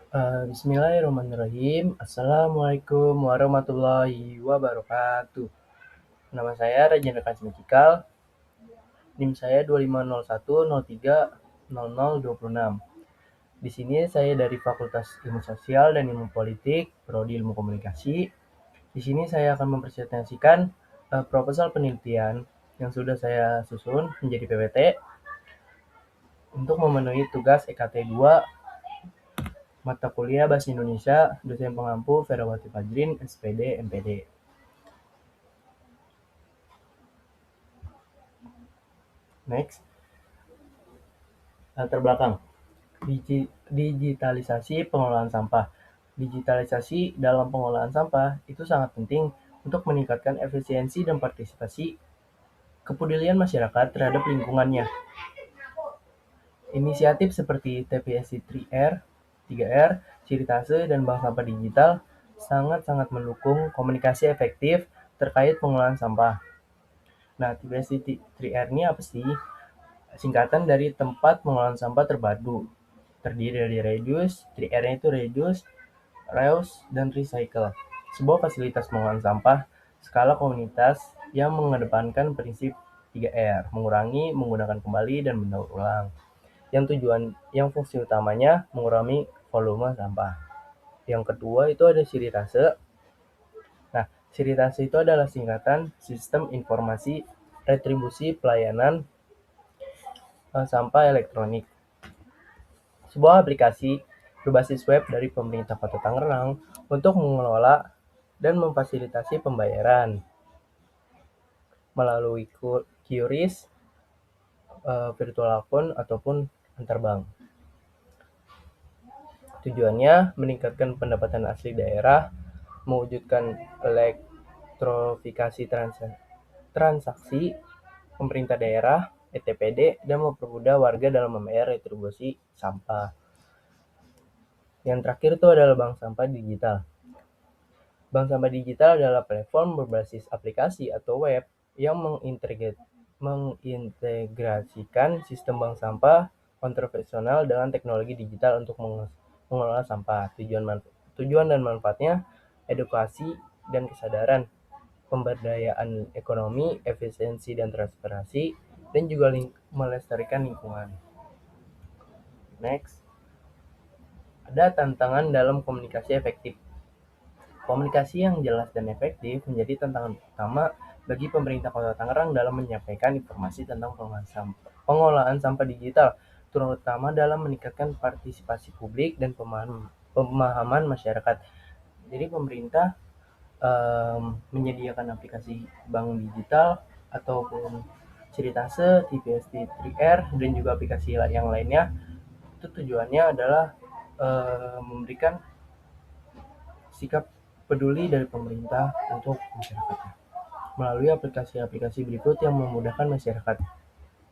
Bismillahirrahmanirrahim. Assalamualaikum warahmatullahi wabarakatuh. Nama saya Rajin Rekan Simikal. NIM saya 2501030026. Di sini saya dari Fakultas Ilmu Sosial dan Ilmu Politik, Prodi Ilmu Komunikasi. Di sini saya akan mempresentasikan proposal penelitian yang sudah saya susun menjadi PPT untuk memenuhi tugas EKT 2 mata kuliah Bahasa Indonesia, dosen pengampu Ferawati Fajrin, SPD, MPD. Next, latar belakang. Digitalisasi pengelolaan sampah. Digitalisasi dalam pengelolaan sampah itu sangat penting untuk meningkatkan efisiensi dan partisipasi kepedulian masyarakat terhadap lingkungannya. Inisiatif seperti TPSC 3R, 3R, Ciritase, dan Bank Sampah Digital sangat-sangat mendukung komunikasi efektif terkait pengelolaan sampah. Nah, TPSC 3R ini apa sih? Singkatan dari tempat pengelolaan sampah terpadu. Terdiri dari reduce, 3R-nya itu reduce, reuse, dan recycle. Sebuah fasilitas pengolahan sampah skala komunitas yang mengedepankan prinsip 3R, mengurangi, menggunakan kembali, dan mendaur ulang. Yang fungsi utamanya mengurangi volume sampah. Yang kedua itu ada Ciritase. Nah, Ciritase itu adalah singkatan Sistem Informasi Retribusi Pelayanan Sampah Elektronik. Sebuah aplikasi berbasis web dari pemerintah Kota Tangerang untuk mengelola dan memfasilitasi pembayaran melalui QRIS, virtual account, ataupun antar bank. Tujuannya meningkatkan pendapatan asli daerah, mewujudkan elektronifikasi transaksi pemerintah daerah, ETPD, dan mempermudah warga dalam membayar retribusi sampah. Yang terakhir itu adalah Bank Sampah Digital. Bank Sampah Digital adalah platform berbasis aplikasi atau web yang mengintegrasikan sistem bank sampah konvensional dengan teknologi digital untuk mengelola sampah. Tujuan dan manfaatnya edukasi dan kesadaran, pemberdayaan ekonomi, efisiensi dan transparansi, dan juga melestarikan lingkungan. Next, ada tantangan dalam komunikasi efektif. Komunikasi yang jelas dan efektif menjadi tantangan utama bagi pemerintah Kota Tangerang dalam menyampaikan informasi tentang pengolahan sampah digital, terutama dalam meningkatkan partisipasi publik dan pemahaman masyarakat. Jadi pemerintah menyediakan aplikasi bank digital ataupun Ciritase, TPST 3R, dan juga aplikasi yang lainnya. Itu tujuannya adalah memberikan sikap peduli dari pemerintah untuk masyarakatnya melalui aplikasi-aplikasi berikut yang memudahkan masyarakat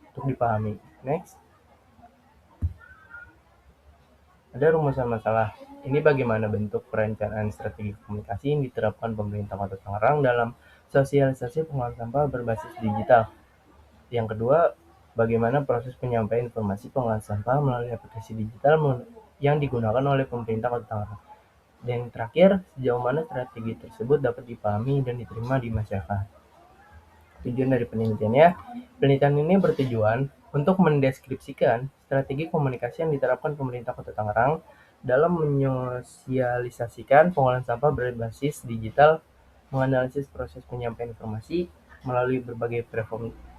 untuk dipahami. Next, ada rumusan masalah. Ini bagaimana bentuk perencanaan strategi komunikasi yang diterapkan pemerintah Kota Tangerang dalam sosialisasi pengolahan sampah berbasis digital. Yang kedua, bagaimana proses penyampaian informasi pengolahan sampah melalui aplikasi digital yang digunakan oleh pemerintah Kota Tangerang. Dan yang terakhir, sejauh mana strategi tersebut dapat dipahami dan diterima di masyarakat. Tujuan dari penelitiannya, penelitian ini bertujuan untuk mendeskripsikan strategi komunikasi yang diterapkan pemerintah Kota Tangerang dalam menyosialisasikan pengolahan sampah berbasis digital, menganalisis proses penyampaian informasi melalui berbagai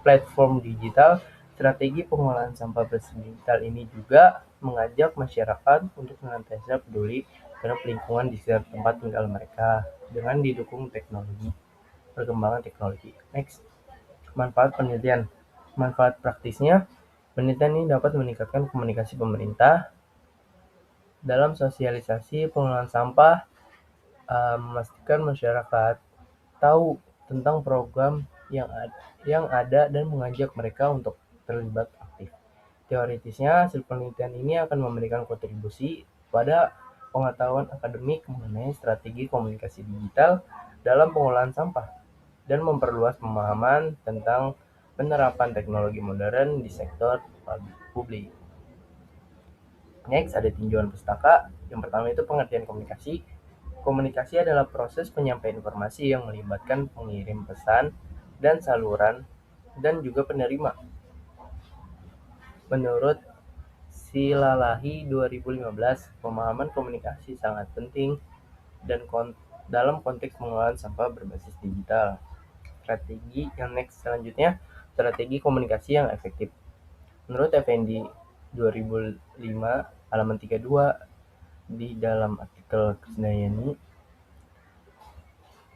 platform digital. Strategi pengolahan sampah berbasis digital ini juga mengajak masyarakat untuk senantiasa peduli terhadap lingkungan di sekitar tempat tinggal mereka dengan didukung perkembangan teknologi. Next, manfaat penelitian. Manfaat praktisnya, penelitian ini dapat meningkatkan komunikasi pemerintah dalam sosialisasi pengelolaan sampah, memastikan masyarakat tahu tentang program yang ada dan mengajak mereka untuk terlibat aktif. Teoritisnya, hasil penelitian ini akan memberikan kontribusi pada pengetahuan akademik mengenai strategi komunikasi digital dalam pengolahan sampah dan memperluas pemahaman tentang penerapan teknologi modern di sektor publik. Next, ada tinjauan pustaka. Yang pertama itu pengertian komunikasi. Komunikasi adalah proses penyampaian informasi yang melibatkan pengirim pesan dan saluran dan juga penerima. Menurut Silalahi 2015, pemahaman komunikasi sangat penting dan dalam konteks pengelolaan sampah berbasis digital. Strategi yang next selanjutnya, strategi komunikasi yang efektif. Menurut Effendi 2005 halaman 32 di dalam artikel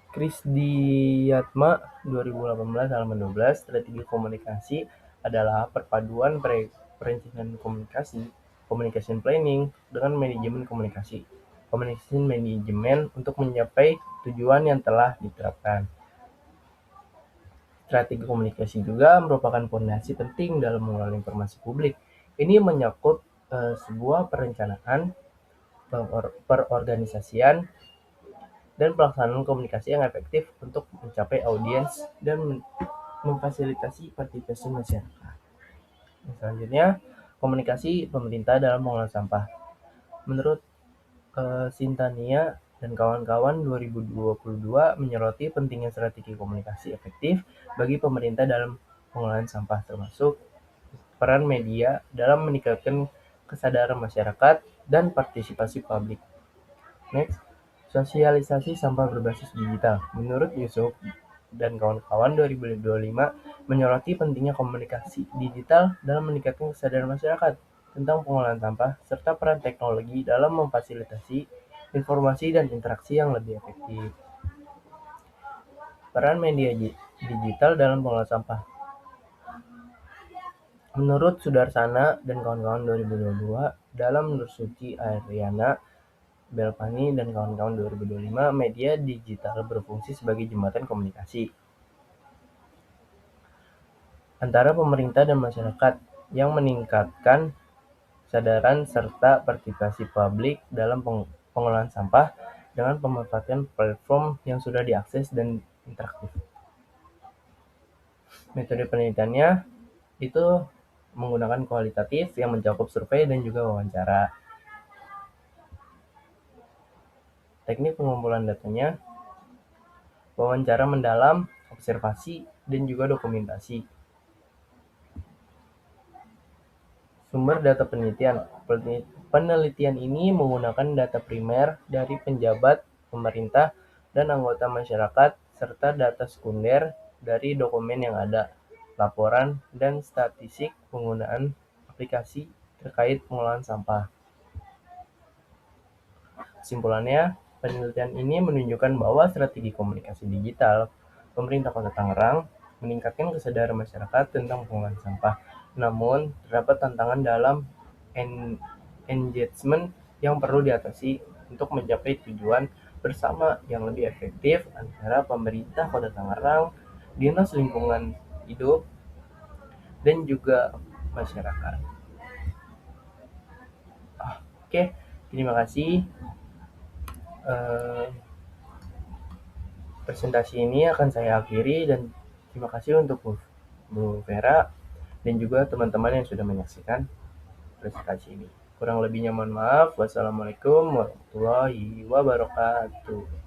Krisdiatma 2018 halaman 12, strategi komunikasi adalah perpaduan perencanaan komunikasi, communication planning, dengan manajemen komunikasi. Communication management untuk mencapai tujuan yang telah diterapkan. Strategi komunikasi juga merupakan fondasi penting dalam mengelola informasi publik. Ini menyangkut sebuah perencanaan, perorganisasian, dan pelaksanaan komunikasi yang efektif untuk mencapai audiens dan memfasilitasi partisipasi masyarakat. Selanjutnya, komunikasi pemerintah dalam mengelola sampah. Menurut Sintania dan kawan-kawan 2022 menyoroti pentingnya strategi komunikasi efektif bagi pemerintah dalam pengelolaan sampah, termasuk peran media dalam meningkatkan kesadaran masyarakat dan partisipasi publik. Next, sosialisasi sampah berbasis digital. Menurut Yusuf dan kawan-kawan 2025 menyoroti pentingnya komunikasi digital dalam meningkatkan kesadaran masyarakat tentang pengelolaan sampah serta peran teknologi dalam memfasilitasi informasi dan interaksi yang lebih efektif. Peran media digital dalam pengelolaan sampah. Menurut Sudarsana dan kawan-kawan 2022, dalam Nur Suci Ariana, Belvani dan kawan-kawan 2025, media digital berfungsi sebagai jembatan komunikasi antara pemerintah dan masyarakat yang meningkatkan kesadaran serta partisipasi publik dalam pengelolaan sampah dengan pemanfaatan platform yang sudah diakses dan interaktif. Metode penelitiannya itu menggunakan kualitatif yang mencakup survei dan juga wawancara. Teknik pengumpulan datanya, wawancara mendalam, observasi, dan juga dokumentasi. Sumber data penelitian. Penelitian ini menggunakan data primer dari penjabat pemerintah dan anggota masyarakat serta data sekunder dari dokumen yang ada, laporan, dan statistik penggunaan aplikasi terkait pengelolaan sampah. Kesimpulannya, penelitian ini menunjukkan bahwa strategi komunikasi digital pemerintah Kota Tangerang meningkatkan kesadaran masyarakat tentang pengelolaan sampah. Namun, terdapat tantangan dalam engagement yang perlu diatasi untuk mencapai tujuan bersama yang lebih efektif antara pemerintah Kota Tangerang, Dinas Lingkungan Hidup, dan juga masyarakat. Oke, terima kasih. Presentasi ini akan saya akhiri dan terima kasih untuk Bu Vera dan juga teman-teman yang sudah menyaksikan presentasi ini. Kurang lebihnya mohon maaf. Wassalamualaikum warahmatullahi wabarakatuh.